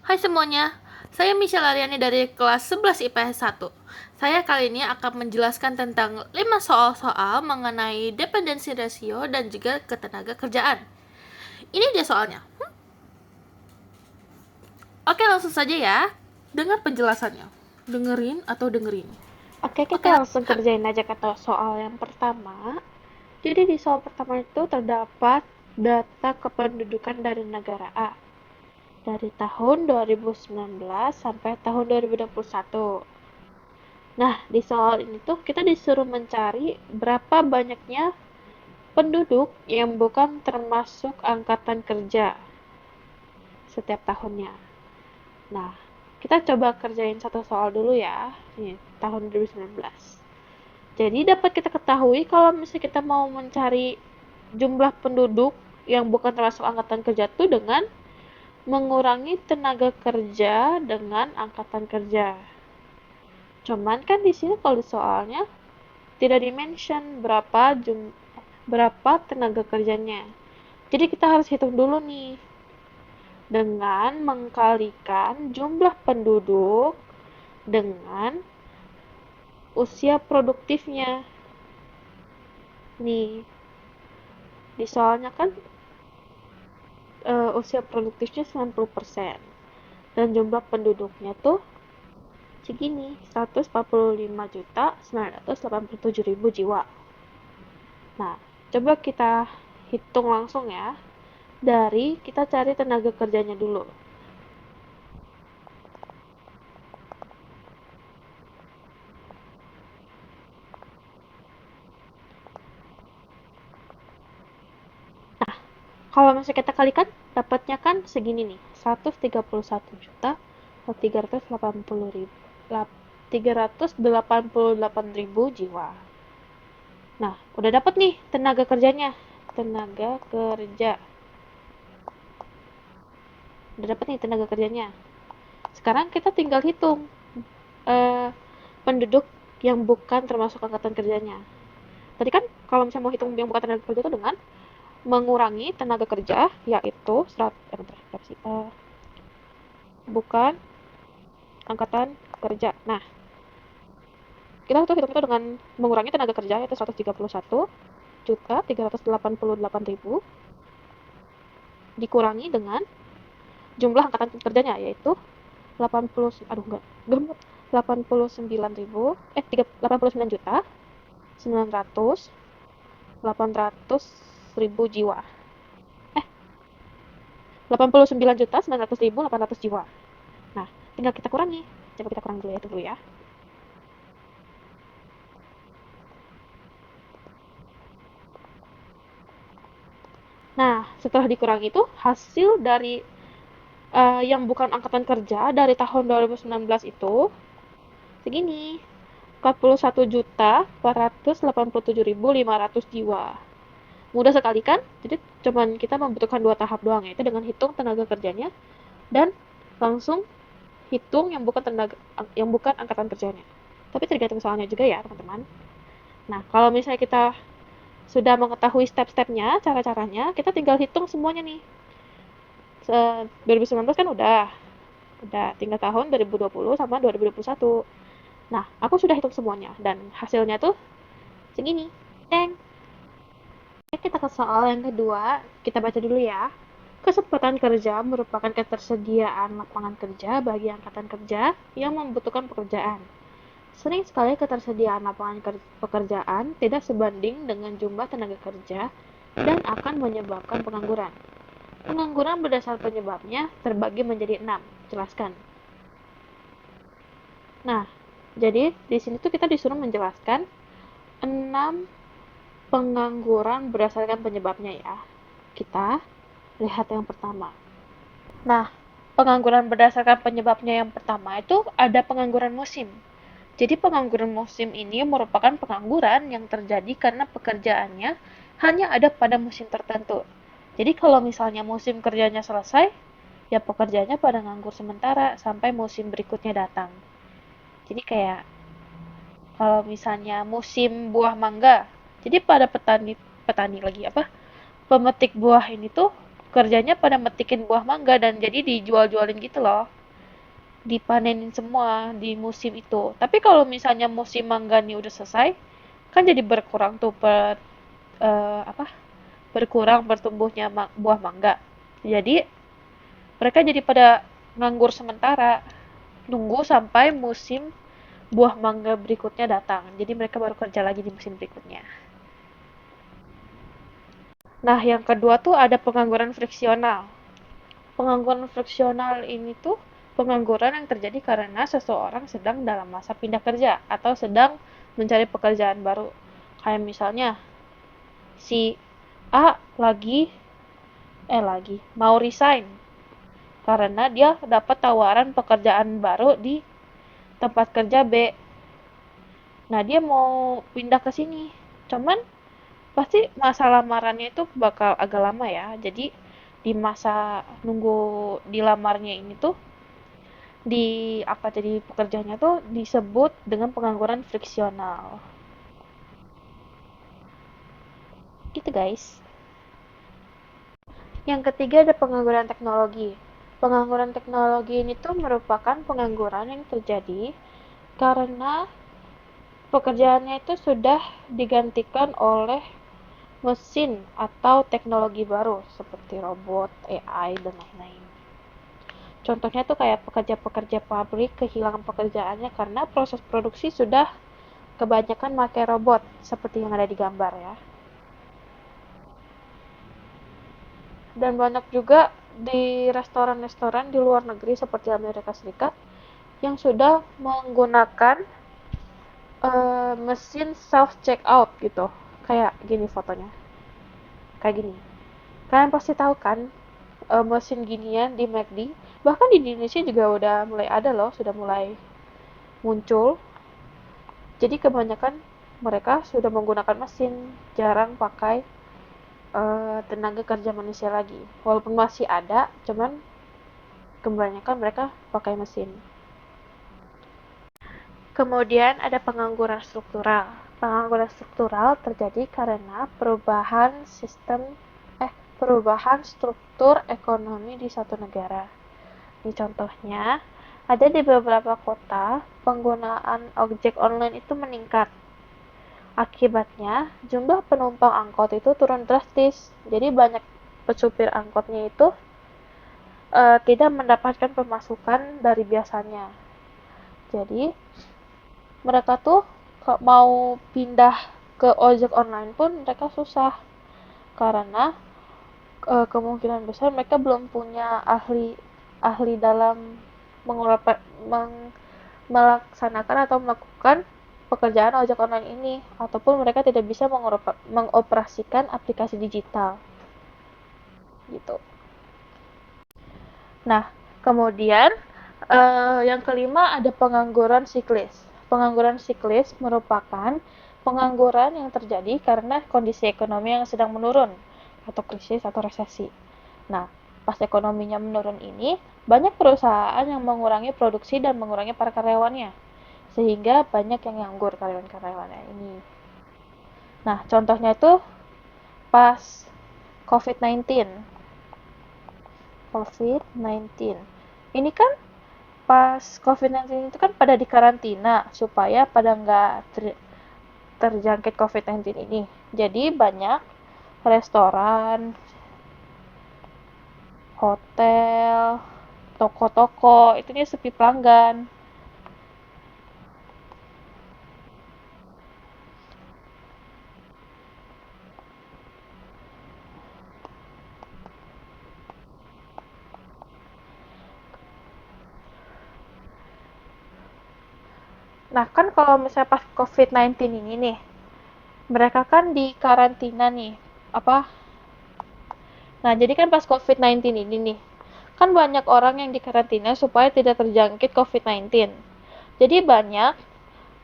Hai semuanya, saya Michelle Aryani dari kelas 11 IPS 1. Saya kali ini akan menjelaskan tentang 5 soal-soal mengenai dependensi rasio dan juga ketenaga kerjaan. Ini dia soalnya. Oke, langsung saja ya. Dengar penjelasannya. Dengerin atau dengerin. Oke, kita Oke. langsung kerjain aja kata soal yang pertama. Jadi di soal pertama itu terdapat data kependudukan dari negara A dari tahun 2019 sampai tahun 2021. Nah, di soal ini tuh kita disuruh mencari berapa banyaknya penduduk yang bukan termasuk angkatan kerja setiap tahunnya. Nah, kita coba kerjain satu soal dulu ya. Ini tahun 2019. Jadi dapat kita ketahui kalau misalnya kita mau mencari jumlah penduduk yang bukan termasuk angkatan kerja itu dengan mengurangi tenaga kerja dengan angkatan kerja. Cuman kan di sini kalau soalnya tidak dimention berapa tenaga kerjanya. Jadi kita harus hitung dulu nih dengan mengkalikan jumlah penduduk dengan usia produktifnya. Nih, di soalnya kan usia produktifnya 90% dan jumlah penduduknya tuh segini 145.987.000 jiwa. Nah, coba kita hitung langsung ya. Dari kita cari tenaga kerjanya dulu. Kalau misalnya kita kalikan, dapatnya kan segini nih, 131.388.000 jiwa. Nah, udah dapat nih tenaga kerjanya. Tenaga kerja. Udah dapat nih tenaga kerjanya. Sekarang kita tinggal hitung eh, penduduk yang bukan termasuk angkatan kerjanya. Tadi kan kalau misalnya mau hitung yang bukan tenaga kerja itu dengan mengurangi tenaga kerja, yaitu bukan angkatan kerja. Nah, kita tuh hitung itu dengan mengurangi tenaga kerja, yaitu 131.388.000 dikurangi dengan jumlah angkatan kerjanya, yaitu 80 aduh enggak 89 juta 900 jiwa. 89.900.800 jiwa. Nah, tinggal kita kurangi. Coba kita kurangi dulu ya, dulu ya. Nah, setelah dikurangi itu hasil dari yang bukan angkatan kerja dari tahun 2019 itu segini. 41.487.500 jiwa. Mudah sekali kan? Jadi cuman kita membutuhkan dua tahap doang, yaitu dengan hitung tenaga kerjanya dan langsung hitung yang bukan angkatan kerjanya. Tapi tergantung soalnya juga ya, teman-teman. Nah, kalau misalnya kita sudah mengetahui step-stepnya, cara-caranya, kita tinggal hitung semuanya nih. 2019 kan udah tinggal tahun 2020 sama 2021. Nah, aku sudah hitung semuanya dan hasilnya tuh segini. Teng. Kita ke soal yang kedua, kita baca dulu ya. Kesempatan kerja merupakan ketersediaan lapangan kerja bagi angkatan kerja yang membutuhkan pekerjaan. Sering sekali ketersediaan lapangan pekerjaan tidak sebanding dengan jumlah tenaga kerja dan akan menyebabkan pengangguran. Pengangguran berdasar penyebabnya terbagi menjadi 6. Jelaskan. Nah, jadi di sini tuh kita disuruh menjelaskan 6 pengangguran berdasarkan penyebabnya ya. Kita lihat yang pertama. Nah, pengangguran berdasarkan penyebabnya yang pertama itu ada pengangguran musim. Jadi pengangguran musim ini merupakan pengangguran yang terjadi karena pekerjaannya hanya ada pada musim tertentu. Jadi kalau misalnya musim kerjanya selesai, ya pekerjaannya pada nganggur sementara sampai musim berikutnya datang. Jadi kayak kalau misalnya musim buah mangga, jadi pada petani lagi apa? Pemetik buah ini tuh kerjanya pada metikin buah mangga dan jadi dijual-jualin gitu loh. dipanenin semua di musim itu. Tapi kalau misalnya musim mangga nih udah selesai, kan jadi berkurang tuh apa? Berkurang bertumbuhnya buah mangga. Jadi mereka jadi pada nganggur sementara, nunggu sampai musim buah mangga berikutnya datang. Jadi mereka baru kerja lagi di musim berikutnya. Nah, yang kedua tuh ada pengangguran friksional. Pengangguran friksional ini tuh pengangguran yang terjadi karena seseorang sedang dalam masa pindah kerja atau sedang mencari pekerjaan baru. Kayak misalnya si A lagi mau resign karena dia dapat tawaran pekerjaan baru di tempat kerja B. Nah, dia mau pindah ke sini. Cuman pasti masa lamarannya itu bakal agak lama ya. Jadi di masa nunggu dilamarnya ini tuh di apa jadi pekerjaannya tuh disebut dengan pengangguran friksional. Gitu guys. Yang ketiga ada pengangguran teknologi. Pengangguran teknologi ini tuh merupakan pengangguran yang terjadi karena pekerjaannya itu sudah digantikan oleh mesin atau teknologi baru seperti robot, AI, dan lain-lain. Contohnya tuh kayak pekerja-pekerja pabrik kehilangan pekerjaannya karena proses produksi sudah kebanyakan pakai robot seperti yang ada di gambar ya. Dan banyak juga di restoran-restoran di luar negeri seperti Amerika Serikat yang sudah menggunakan mesin self checkout gitu. Kayak gini fotonya. Kayak gini. Kalian pasti tahu kan mesin ginian di McD. Bahkan di Indonesia juga udah mulai ada loh, sudah mulai muncul. Jadi kebanyakan mereka sudah menggunakan mesin, jarang pakai tenaga kerja manusia lagi. Walaupun masih ada, cuman kebanyakan mereka pakai mesin. Kemudian ada pengangguran struktural. Pengangguran struktural terjadi karena perubahan struktur ekonomi di satu negara. Ini contohnya, ada di beberapa kota penggunaan ojek online itu meningkat. Akibatnya, jumlah penumpang angkot itu turun drastis. Jadi banyak pesupir angkotnya itu tidak mendapatkan pemasukan dari biasanya. Jadi mereka tuh mau pindah ke ojek online pun mereka susah karena kemungkinan besar mereka belum punya ahli dalam melaksanakan atau melakukan pekerjaan ojek online ini, ataupun mereka tidak bisa mengoperasikan aplikasi digital gitu. Nah, kemudian yang kelima ada pengangguran siklis. Pengangguran siklis merupakan pengangguran yang terjadi karena kondisi ekonomi yang sedang menurun atau krisis atau resesi. Nah, pas ekonominya menurun ini, banyak perusahaan yang mengurangi produksi dan mengurangi para karyawannya. Sehingga banyak yang nganggur karyawan-karyawannya ini. Nah, contohnya itu pas COVID-19. Ini kan pas COVID-19 itu kan pada dikarantina supaya pada nggak terjangkit COVID-19 ini. Jadi banyak restoran, hotel, toko-toko itu dia sepi pelanggan. Nah, kan kalau misalnya pas COVID-19 ini nih, mereka kan di karantina nih. Apa? Nah, jadi kan pas COVID-19 ini nih, kan banyak orang yang dikarantina supaya tidak terjangkit COVID-19. Jadi banyak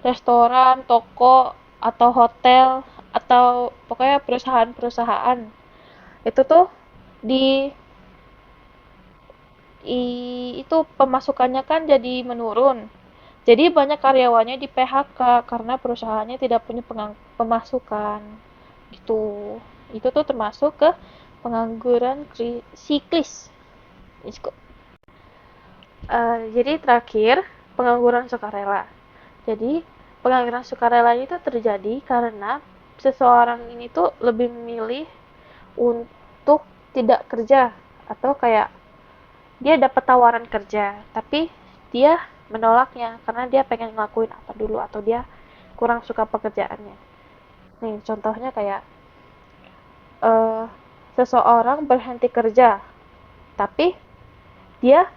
restoran, toko, atau hotel, atau pokoknya perusahaan-perusahaan itu tuh di itu pemasukannya kan jadi menurun. Jadi banyak karyawannya di PHK karena perusahaannya tidak punya pemasukan. Gitu. Itu tuh termasuk ke pengangguran siklis. Jadi terakhir, pengangguran sukarela. Jadi, pengangguran sukarela itu terjadi karena seseorang ini tuh lebih memilih untuk tidak kerja, atau kayak dia dapat tawaran kerja, tapi dia menolaknya karena dia pengen ngelakuin apa dulu, atau dia kurang suka pekerjaannya. Nih, contohnya kayak eh, seseorang berhenti kerja, tapi dia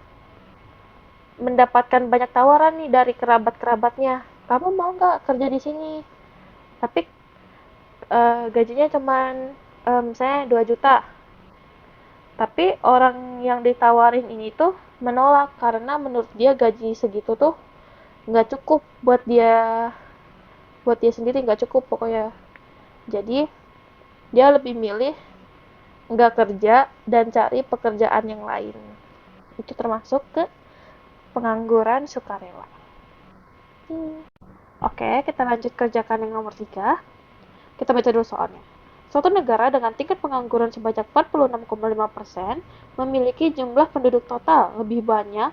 mendapatkan banyak tawaran nih dari kerabat-kerabatnya. Kamu mau nggak kerja di sini? Tapi gajinya cuman misalnya 2 juta. Tapi orang yang ditawarin ini tuh menolak karena menurut dia gaji segitu tuh nggak cukup buat dia sendiri, nggak cukup pokoknya. Jadi dia lebih milih nggak kerja dan cari pekerjaan yang lain. Itu termasuk ke pengangguran sukarela. Oke, kita lanjut kerjakan yang nomor 3. Kita baca dulu soalnya. Suatu negara dengan tingkat pengangguran sebanyak 46,5% memiliki jumlah penduduk total lebih banyak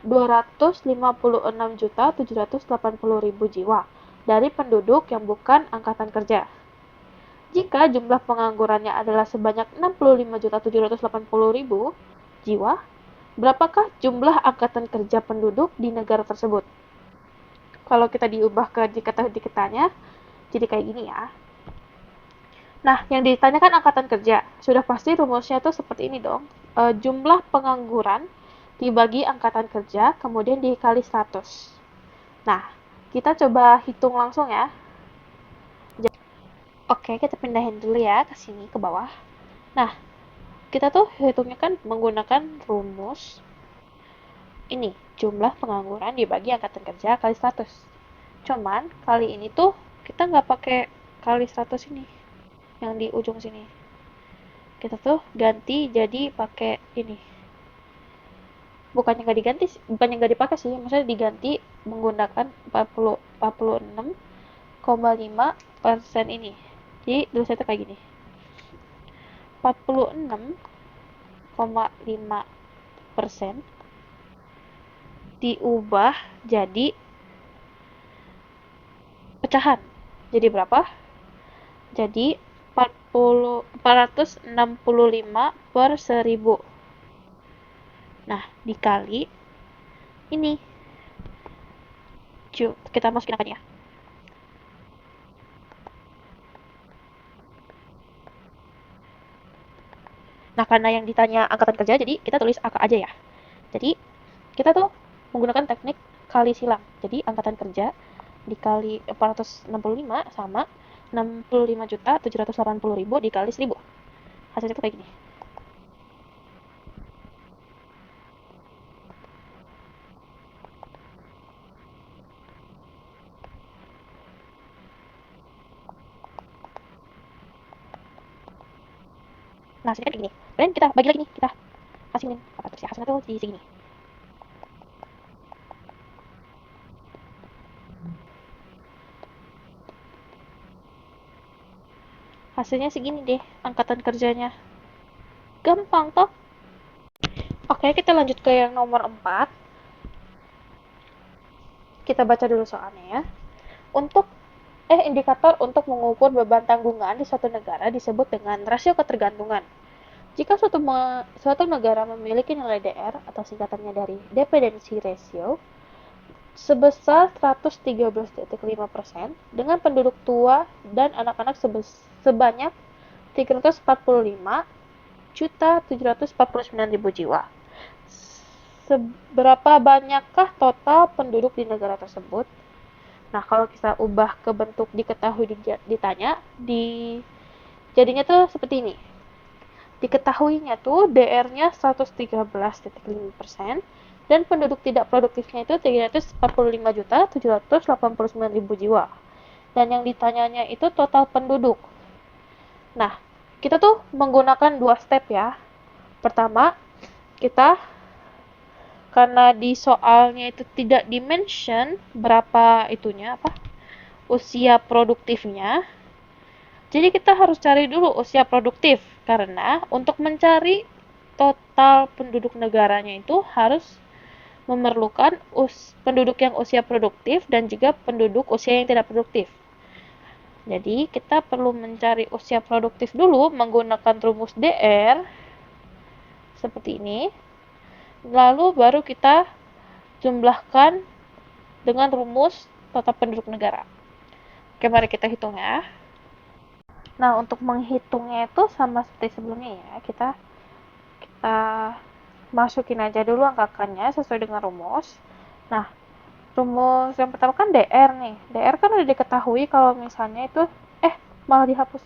256.780.000 jiwa dari penduduk yang bukan angkatan kerja. Jika jumlah penganggurannya adalah sebanyak 65.780.000 jiwa, berapakah jumlah angkatan kerja penduduk di negara tersebut? Kalau kita diubah ke diketanya, jadi kayak gini ya. Nah, yang ditanyakan angkatan kerja. Sudah pasti rumusnya tuh seperti ini dong. Jumlah pengangguran dibagi angkatan kerja, kemudian dikali 100. Nah, kita coba hitung langsung ya. Oke, kita pindahin dulu ya ke sini, ke bawah. Nah, kita tuh hitungnya kan menggunakan rumus ini, jumlah pengangguran dibagi angkatan kerja kali 100. Cuman, kali ini tuh kita nggak pakai kali 100 ini, yang di ujung sini. Kita tuh ganti jadi pakai ini. Bukannya nggak dipakai sih, maksudnya diganti menggunakan 46,5% ini. Jadi tulisannya tuh kayak gini. 46,5% diubah jadi pecahan. Jadi berapa? Jadi 465 per 1000. Nah, dikali ini. Kita masukin angkanya. Nah, karena yang ditanya angkatan kerja, jadi kita tulis angka aja ya. Jadi, kita tuh menggunakan teknik kali silang. Jadi, angkatan kerja dikali 465 sama 65.780.000 dikali 1000. Hasilnya tuh kayak gini. Nah, hasilnya kayak gini. Dan kita bagi lagi nih, kita hasilin. Apa tuh sih hasilnya tuh di segini. Hasilnya segini deh, angkatan kerjanya. Gampang toh? Oke, kita lanjut ke yang nomor 4. Kita baca dulu soalnya ya. Indikator untuk mengukur beban tanggungan di suatu negara disebut dengan rasio ketergantungan. Jika suatu negara memiliki nilai DR atau singkatannya dari dependency ratio sebesar 113,5% dengan penduduk tua dan anak-anak sebanyak 345.749.000 jiwa. Seberapa banyakkah total penduduk di negara tersebut? Nah, kalau kita ubah ke bentuk diketahui ditanya, jadinya tuh seperti ini. Diketahuinya tuh DR-nya 113,5% dan penduduk tidak produktifnya itu 345.789.000 jiwa. Dan yang ditanyanya itu total penduduk. Nah, kita tuh menggunakan 2 step ya. Pertama, kita karena di soalnya itu tidak dimention berapa itunya usia produktifnya. Jadi kita harus cari dulu usia produktif karena untuk mencari total penduduk negaranya itu harus memerlukan penduduk yang usia produktif dan juga penduduk usia yang tidak produktif. Jadi, kita perlu mencari usia produktif dulu menggunakan rumus DR seperti ini. Lalu baru kita jumlahkan dengan rumus total penduduk negara. Oke, mari kita hitung ya. Nah, untuk menghitungnya itu sama seperti sebelumnya ya. Kita masukin aja dulu angka-angkanya sesuai dengan rumus. Nah, rumus yang pertama kan DR nih. DR kan udah diketahui kalau misalnya itu malah dihapus.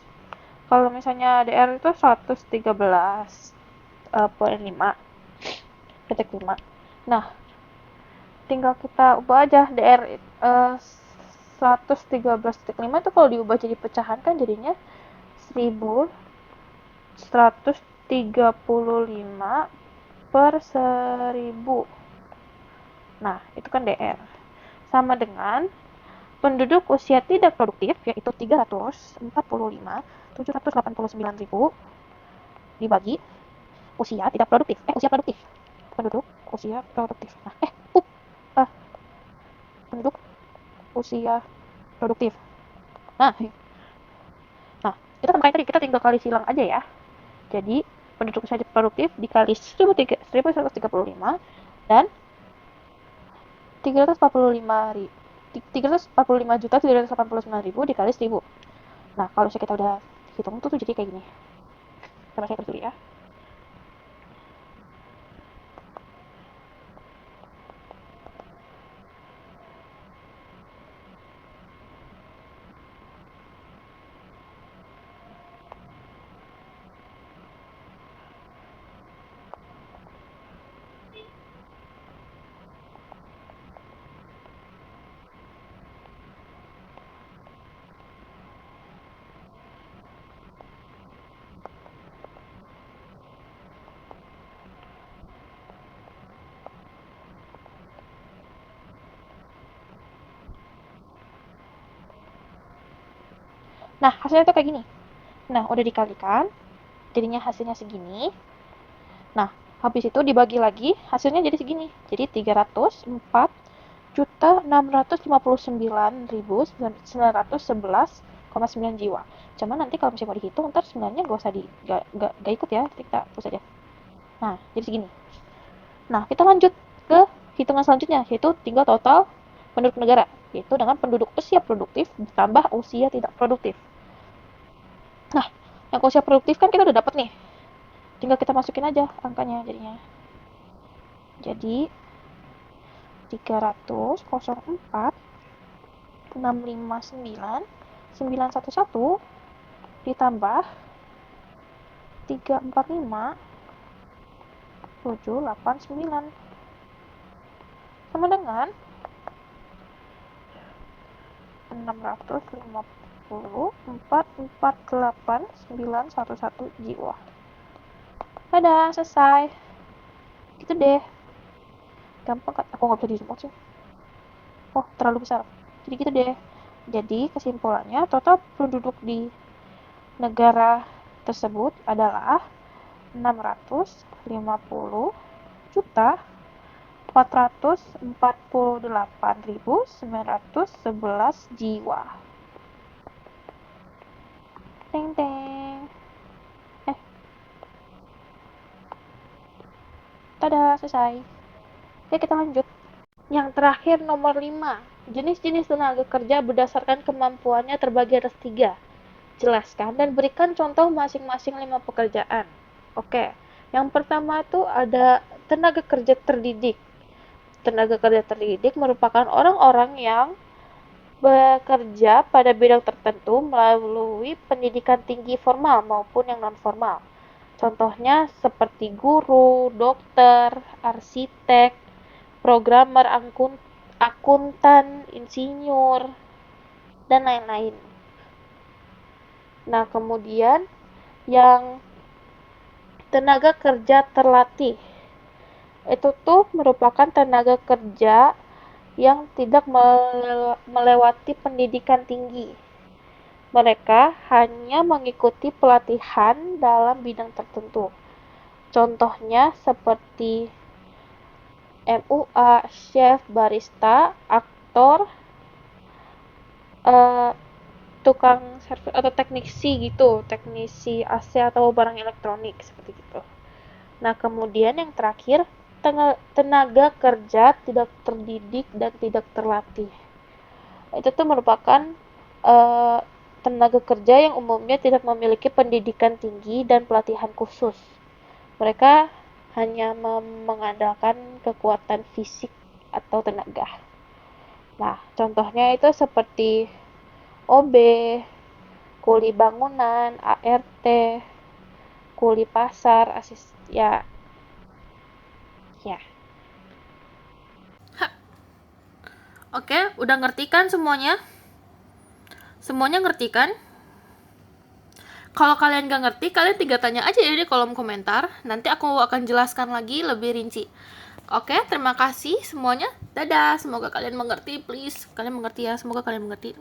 Kalau misalnya DR itu 113,5. Nah, tinggal kita ubah aja DR 113,5 itu kalau diubah jadi pecahan kan jadinya 1135 per 1000. Nah, itu kan DR. Sama dengan penduduk usia tidak produktif, yaitu 345.789.000 dibagi usia tidak produktif. Usia produktif. Penduduk usia produktif. Nah, penduduk usia produktif. Nah, itu kan makanya tadi kita tinggal kali silang aja ya. Jadi, penduduk usia produktif dikali 1135 dan 345.789.000 dikali 1000. Nah, kalau kita udah hitung tuh jadi kayak gini. Coba saya tulis dulu ya. Nah, hasilnya tuh kayak gini. Nah, udah dikalikan, jadinya hasilnya segini. Nah, habis itu dibagi lagi, hasilnya jadi segini. Jadi 304.659.911,9 jiwa. Cuman nanti kalau misalnya mau dihitung, ntar sebenarnya gak ikut ya, kita hapus aja. Nah, jadi segini. Nah, kita lanjut ke hitungan selanjutnya, yaitu tinggal total penduduk negara, yaitu dengan penduduk usia produktif ditambah usia tidak produktif. Nah, yang usia produktif kan kita udah dapat nih. Tinggal kita masukin aja angkanya jadinya. Jadi 300,4,659,911 ditambah 345,789 sama dengan 650,448,911 jiwa. Dadah, selesai. Gitu deh. Gampang kan? Aku nggak bisa di zoom out sih. Oh, terlalu besar. Jadi gitu deh. Jadi kesimpulannya total penduduk di negara tersebut adalah 650.448.911 jiwa. Teng teng. Tada, selesai. Oke, kita lanjut. Yang terakhir nomor 5. Jenis-jenis tenaga kerja berdasarkan kemampuannya terbagi atas 3. Jelaskan dan berikan contoh masing-masing 5 pekerjaan. Oke, yang pertama itu ada tenaga kerja terdidik. Tenaga kerja terdidik merupakan orang-orang yang bekerja pada bidang tertentu melalui pendidikan tinggi formal maupun yang non-formal. Contohnya seperti guru, dokter, arsitek, programmer, akuntan, insinyur, dan lain-lain. Nah, kemudian yang tenaga kerja terlatih. Itu tuh merupakan tenaga kerja yang tidak melewati pendidikan tinggi. Mereka hanya mengikuti pelatihan dalam bidang tertentu. Contohnya seperti MUA, chef, barista, aktor, eh, tukang servis atau teknisi gitu, teknisi AC atau barang elektronik seperti itu. Nah, kemudian yang terakhir, tenaga kerja tidak terdidik dan tidak terlatih. Itu tuh merupakan eh, tenaga kerja yang umumnya tidak memiliki pendidikan tinggi dan pelatihan khusus. Mereka hanya mengandalkan kekuatan fisik atau tenaga. Nah, contohnya itu seperti OB, kuli bangunan, ART, kuli pasar, ya, ya. Oke, udah ngerti kan semuanya? Semuanya ngerti kan? Kalau kalian gak ngerti, kalian tinggal tanya aja ya di kolom komentar. Nanti aku akan jelaskan lagi lebih rinci. Oke, terima kasih semuanya. Dadah, semoga kalian mengerti, please. Kalian mengerti ya, semoga kalian mengerti.